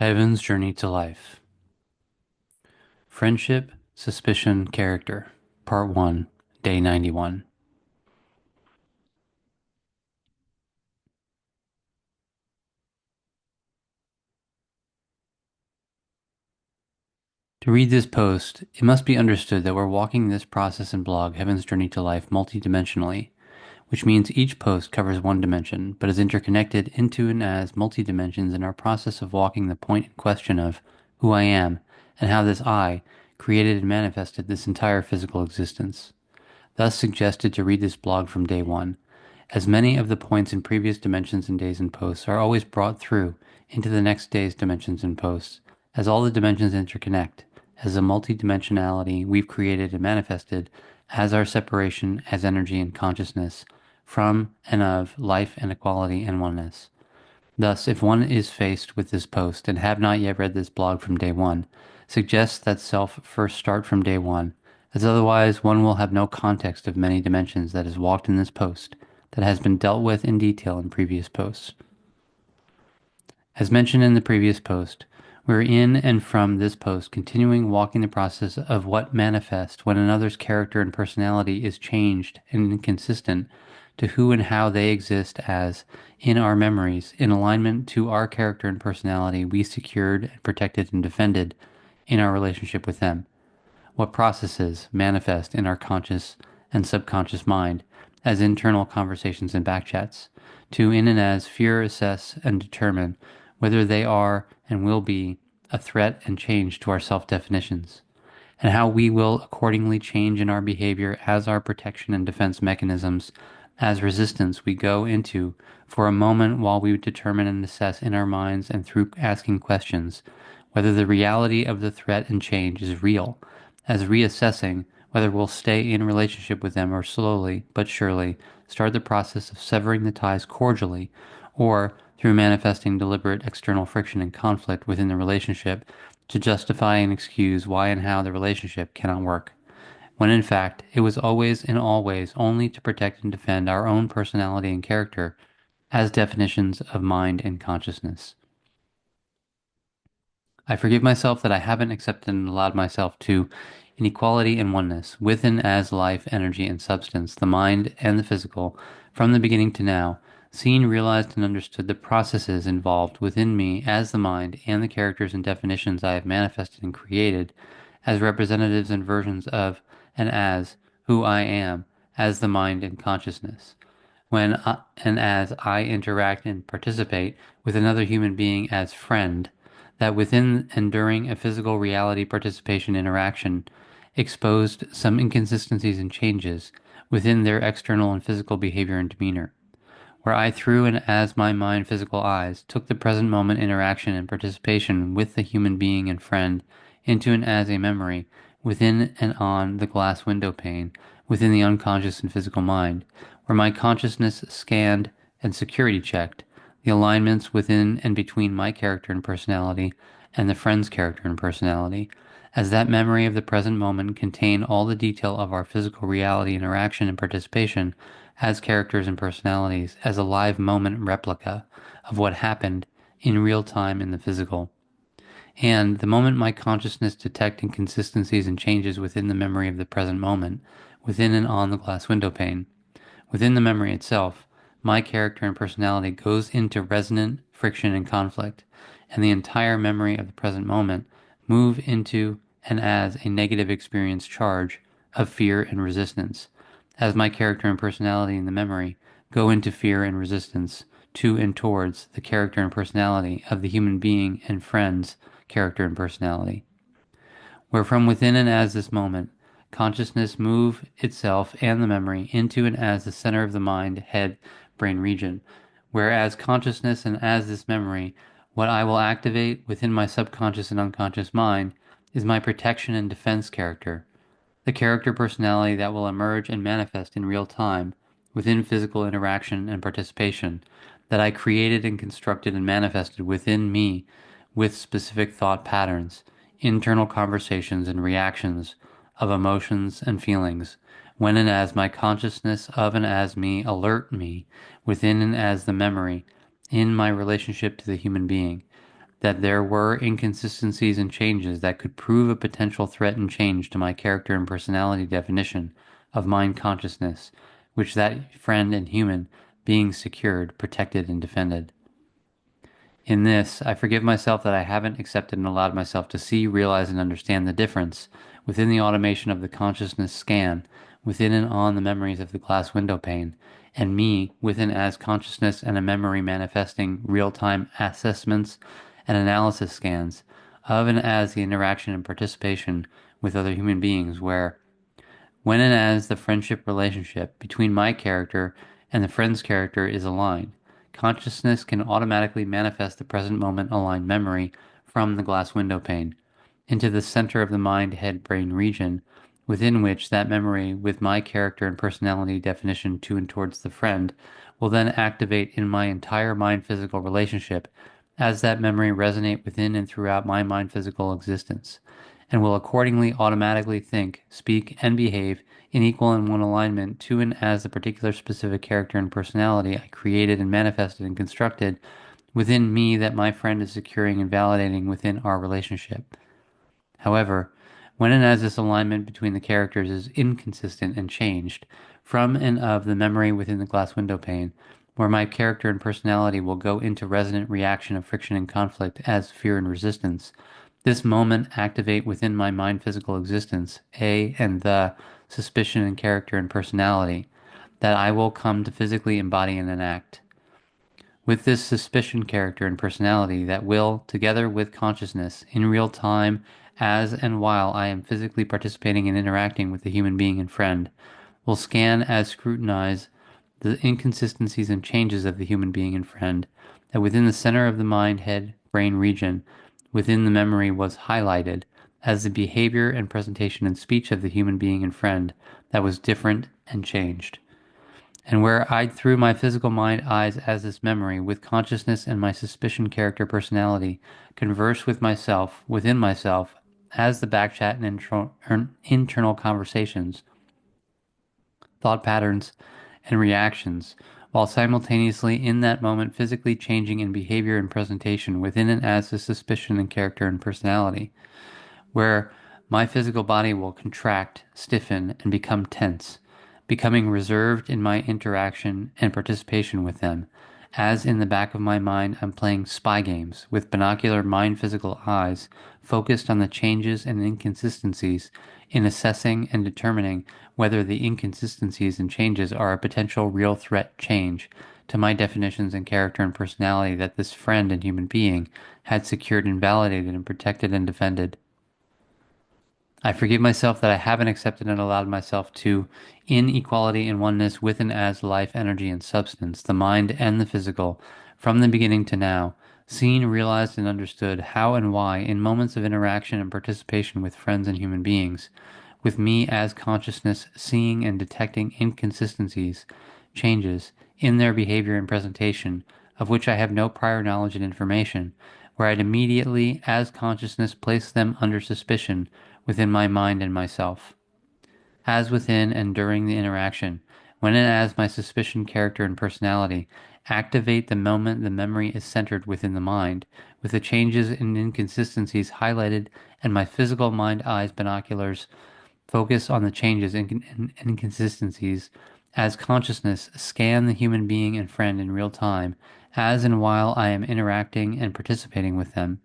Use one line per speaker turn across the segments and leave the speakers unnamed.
Evan's Journey to Life. Friendship, Suspicion, Character. Part 1, Day 91. To read this post, it must be understood that we're walking this process and blog, Heaven's Journey to Life, multidimensionally, which means each post covers one dimension, but is interconnected into and as multi-dimensions in our process of walking the point in question of who I am and how this I created and manifested this entire physical existence. Thus suggested to read this blog from day one, as many of the points in previous dimensions and days and posts are always brought through into the next day's dimensions and posts, as all the dimensions interconnect, as a multidimensionality we've created and manifested as our separation as energy and consciousness from and of life and equality and oneness. Thus, if one is faced with this post and have not yet read this blog from day one, suggests that self first start from day one, as otherwise one will have no context of many dimensions that is walked in this post that has been dealt with in detail in previous posts. As mentioned in the previous post, we're in and from this post continuing walking the process of what manifests when another's character and personality is changed and inconsistent to who and how they exist as in our memories, in alignment to our character and personality we secured, protected, and defended in our relationship with them. What processes manifest in our conscious and subconscious mind as internal conversations and backchats, to in and as fear, assess, and determine whether they are and will be a threat and change to our self-definitions, and how we will accordingly change in our behavior as our protection and defense mechanisms, as resistance we go into for a moment while we determine and assess in our minds and through asking questions whether the reality of the threat and change is real, as reassessing whether we'll stay in relationship with them or slowly but surely start the process of severing the ties cordially, or through manifesting deliberate external friction and conflict within the relationship to justify and excuse why and how the relationship cannot work, when in fact it was always in all ways only to protect and defend our own personality and character as definitions of mind and consciousness. I forgive myself that I haven't accepted and allowed myself to inequality and oneness, with and as life, energy, and substance, the mind and the physical, from the beginning to now, seen, realized, and understood the processes involved within me as the mind and the characters and definitions I have manifested and created as representatives and versions of and as who I am, as the mind and consciousness when and as I interact and participate with another human being as friend, that within and during a physical reality participation interaction exposed some inconsistencies and changes within their external and physical behavior and demeanor, where I through and as my mind physical eyes took the present moment interaction and participation with the human being and friend into and as a memory within and on the glass window pane within the unconscious and physical mind, where my consciousness scanned and security checked the alignments within and between my character and personality and the friend's character and personality, as that memory of the present moment contained all the detail of our physical reality interaction and participation as characters and personalities as a live moment replica of what happened in real time in the physical. And the moment my consciousness detect inconsistencies and changes within the memory of the present moment, within and on the glass window pane, within the memory itself, my character and personality goes into resonant friction and conflict, and the entire memory of the present moment move into and as a negative experience charge of fear and resistance, as my character and personality in the memory go into fear and resistance to and towards the character and personality of the human being and friend's character and personality, where from within and as this moment, consciousness move itself and the memory into and as the center of the mind, head, brain region, whereas consciousness and as this memory, what I will activate within my subconscious and unconscious mind is my protection and defense character, the character personality that will emerge and manifest in real time within physical interaction and participation that I created and constructed and manifested within me with specific thought patterns, internal conversations and reactions of emotions and feelings, when and as my consciousness of and as me alert me within and as the memory in my relationship to the human being, that there were inconsistencies and changes that could prove a potential threat and change to my character and personality definition of mind consciousness, which that friend and human being secured, protected, and defended. In this, I forgive myself that I haven't accepted and allowed myself to see, realize, and understand the difference within the automation of the consciousness scan, within and on the memories of the glass window pane, and me within as consciousness and a memory manifesting real-time assessments and analysis scans of and as the interaction and participation with other human beings where when and as the friendship relationship between my character and the friend's character is aligned, consciousness can automatically manifest the present moment aligned memory from the glass window pane into the center of the mind head brain region, within which that memory, with my character and personality definition to and towards the friend, will then activate in my entire mind physical relationship as that memory resonate within and throughout my mind physical existence, and will accordingly automatically think, speak, and behave in equal and one alignment to and as the particular specific character and personality I created and manifested and constructed within me that my friend is securing and validating within our relationship. However, when and as this alignment between the characters is inconsistent and changed from and of the memory within the glass window pane, where my character and personality will go into resonant reaction of friction and conflict as fear and resistance, this moment activate within my mind physical existence, a and the suspicion and character and personality that I will come to physically embody and enact. With this suspicion character and personality that will, together with consciousness, in real time, as and while I am physically participating and interacting with the human being and friend, will scan as scrutinize the inconsistencies and changes of the human being and friend, that within the center of the mind, head, brain region, within the memory was highlighted as the behavior and presentation and speech of the human being and friend that was different and changed, and where I through my physical mind eyes as this memory, with consciousness and my suspicion character personality, converse with myself, within myself, as the backchat and internal conversations, thought patterns, and reactions, while simultaneously in that moment physically changing in behavior and presentation within and as the suspicion and character and personality, where my physical body will contract, stiffen, and become tense, becoming reserved in my interaction and participation with them, as in the back of my mind I'm playing spy games with binocular mind physical eyes focused on the changes and inconsistencies in assessing and determining whether the inconsistencies and changes are a potential real threat change to my definitions and character and personality that this friend and human being had secured and validated and protected and defended. I forgive myself that I haven't accepted and allowed myself to, in equality and oneness with and as life, energy, and substance, the mind and the physical, from the beginning to now, seen, realized, and understood how and why, in moments of interaction and participation with friends and human beings, with me as consciousness seeing and detecting inconsistencies, changes in their behavior and presentation, of which I have no prior knowledge and information, where I'd immediately, as consciousness, place them under suspicion within my mind and myself, as within and during the interaction, when and as my suspicion, character, and personality activate the moment the memory is centered within the mind, with the changes and inconsistencies highlighted, and my physical mind eyes binoculars focus on the changes and inconsistencies as consciousness scan the human being and friend in real time, as and while I am interacting and participating with them.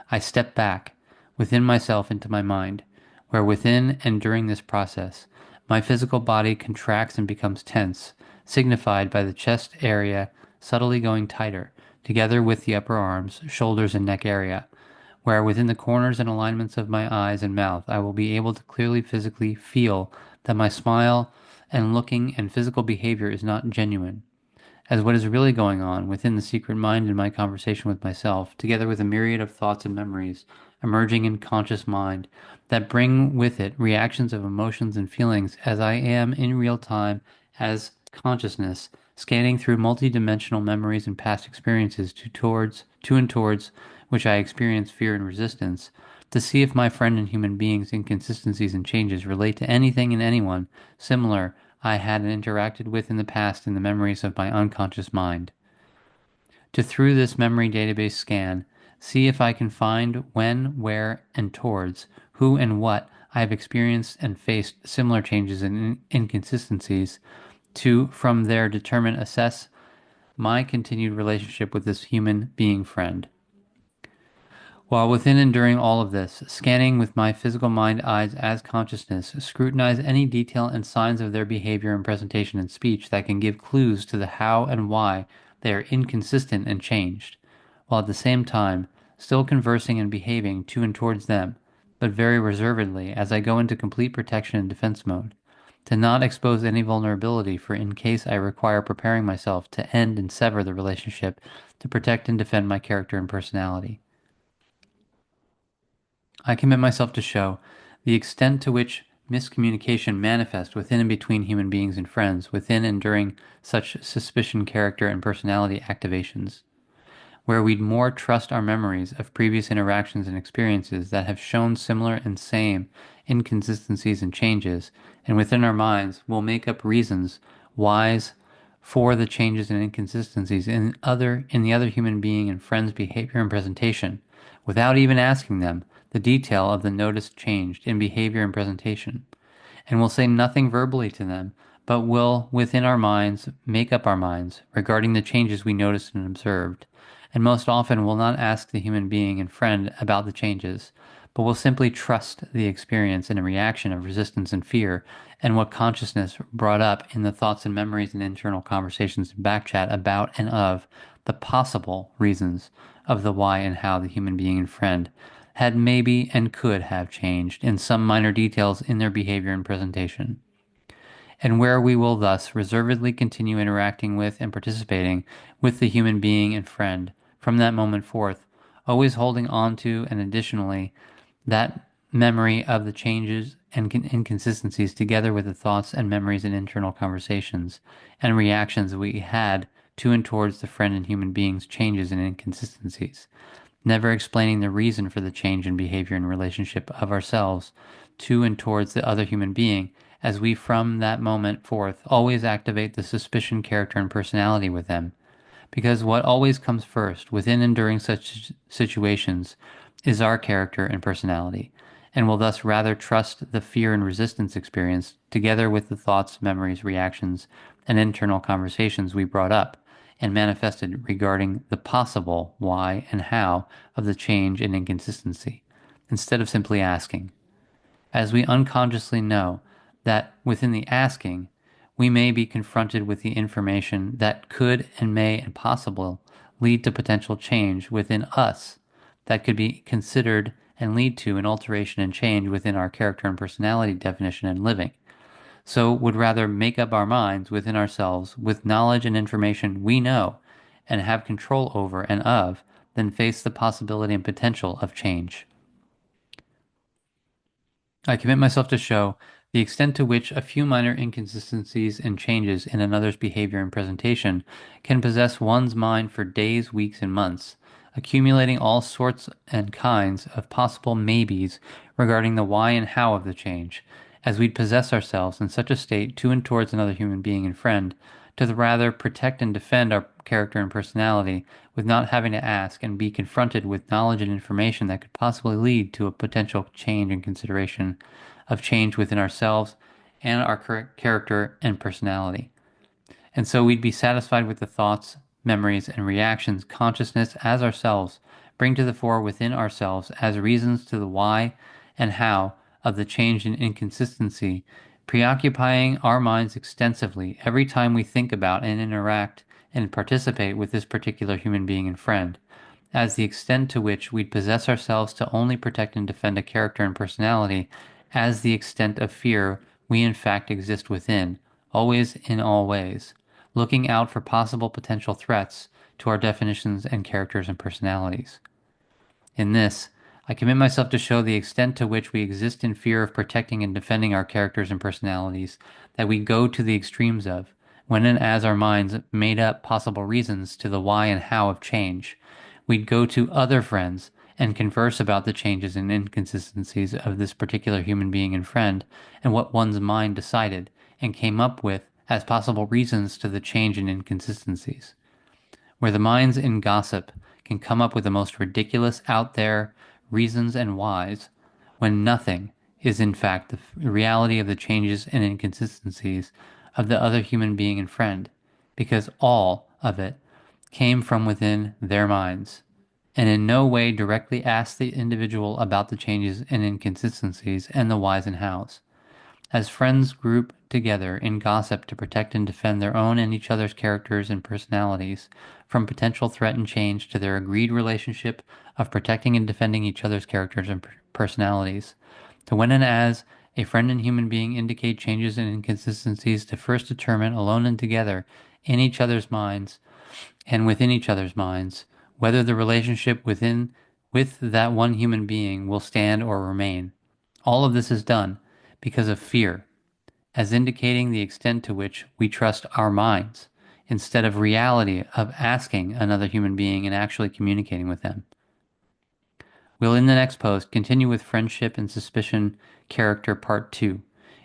I step back within myself into my mind, where within and during this process, my physical body contracts and becomes tense, signified by the chest area subtly going tighter, together with the upper arms, shoulders, and neck area, where within the corners and alignments of my eyes and mouth, I will be able to clearly physically feel that my smile and looking and physical behavior is not genuine, as what is really going on within the secret mind in my conversation with myself, together with a myriad of thoughts and memories emerging in conscious mind that bring with it reactions of emotions and feelings as I am in real time as consciousness, scanning through multidimensional memories and past experiences to and towards which I experience fear and resistance, to see if my friend and human beings' inconsistencies and changes relate to anything and anyone similar I had interacted with in the past in the memories of my unconscious mind. To through this memory database scan, See if I can find when, where, and towards who and what I have experienced and faced similar changes and inconsistencies to, from there, determine, assess my continued relationship with this human being friend. While within and during all of this, scanning with my physical mind eyes as consciousness, scrutinize any detail and signs of their behavior and presentation and speech that can give clues to the how and why they are inconsistent and changed, while at the same time still conversing and behaving to and towards them, but very reservedly as I go into complete protection and defense mode, to not expose any vulnerability for in case I require preparing myself to end and sever the relationship to protect and defend my character and personality. I commit myself to show the extent to which miscommunication manifests within and between human beings and friends, within and during such suspicion, character, and personality activations, where we'd more trust our memories of previous interactions and experiences that have shown similar and same inconsistencies and changes, and within our minds will make up reasons whys for the changes and inconsistencies in the other human being and friend's behavior and presentation, without even asking them the detail of the noticed change in behavior and presentation, and will say nothing verbally to them, but will, within our minds, make up our minds regarding the changes we noticed and observed, and most often will not ask the human being and friend about the changes, but will simply trust the experience and a reaction of resistance and fear, and what consciousness brought up in the thoughts and memories and internal conversations and backchat about and of the possible reasons of the why and how the human being and friend had maybe and could have changed in some minor details in their behavior and presentation, and where we will thus reservedly continue interacting with and participating with the human being and friend from that moment forth, always holding on to and additionally that memory of the changes and inconsistencies together with the thoughts and memories and internal conversations and reactions we had to and towards the friend and human being's changes and inconsistencies, never explaining the reason for the change in behavior and relationship of ourselves to and towards the other human being, as we from that moment forth always activate the suspicion, character, and personality with them. Because what always comes first within and during such situations is our character and personality, and will thus rather trust the fear and resistance experience together with the thoughts, memories, reactions, and internal conversations we brought up and manifested regarding the possible why and how of the change and inconsistency, instead of simply asking, as we unconsciously know that within the asking, we may be confronted with the information that could and may and possible lead to potential change within us that could be considered and lead to an alteration and change within our character and personality definition and living. So would rather make up our minds within ourselves with knowledge and information we know and have control over and of than face the possibility and potential of change. I commit myself to show the extent to which a few minor inconsistencies and changes in another's behavior and presentation can possess one's mind for days, weeks, and months, accumulating all sorts and kinds of possible maybes regarding the why and how of the change, as we'd possess ourselves in such a state to and towards another human being and friend, to the rather protect and defend our character and personality with not having to ask and be confronted with knowledge and information that could possibly lead to a potential change in consideration of change within ourselves and our character and personality. And so we'd be satisfied with the thoughts, memories, and reactions consciousness as ourselves bring to the fore within ourselves as reasons to the why and how of the change and inconsistency, preoccupying our minds extensively every time we think about and interact and participate with this particular human being and friend, as the extent to which we possess ourselves to only protect and defend a character and personality, as the extent of fear we in fact exist within, always in all ways, looking out for possible potential threats to our definitions and characters and personalities. In this, I commit myself to show the extent to which we exist in fear of protecting and defending our characters and personalities that we go to the extremes of, when and as our minds made up possible reasons to the why and how of change. We'd go to other friends and converse about the changes and inconsistencies of this particular human being and friend and what one's mind decided and came up with as possible reasons to the change and inconsistencies, where the minds in gossip can come up with the most ridiculous out there reasons and whys, when nothing is in fact the reality of the changes and inconsistencies of the other human being and friend, because all of it came from within their minds, and in no way directly asked the individual about the changes and inconsistencies and the whys and hows. As friends group together in gossip to protect and defend their own and each other's characters and personalities from potential threat and change to their agreed relationship of protecting and defending each other's characters and personalities, to when and as a friend and human being indicate changes and inconsistencies to first determine alone and together in each other's minds and within each other's minds whether the relationship with that one human being will stand or remain. All of this is done because of fear, as indicating the extent to which we trust our minds instead of reality of asking another human being and actually communicating with them. We'll, in the next post, continue with Friendship and Suspicion Character Part 2,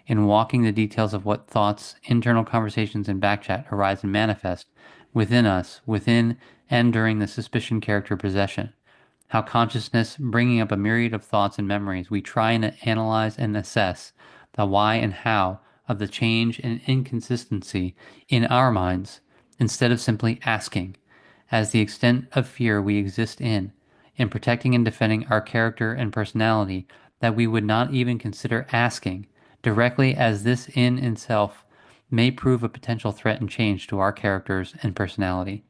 in walking the details of what thoughts, internal conversations, and backchat arise and manifest within us, within and during the suspicion character possession. How consciousness, bringing up a myriad of thoughts and memories, we try and analyze and assess the why and how of the change and inconsistency in our minds, instead of simply asking, as the extent of fear we exist in protecting and defending our character and personality, that we would not even consider asking, directly as this in itself may prove a potential threat and change to our characters and personality.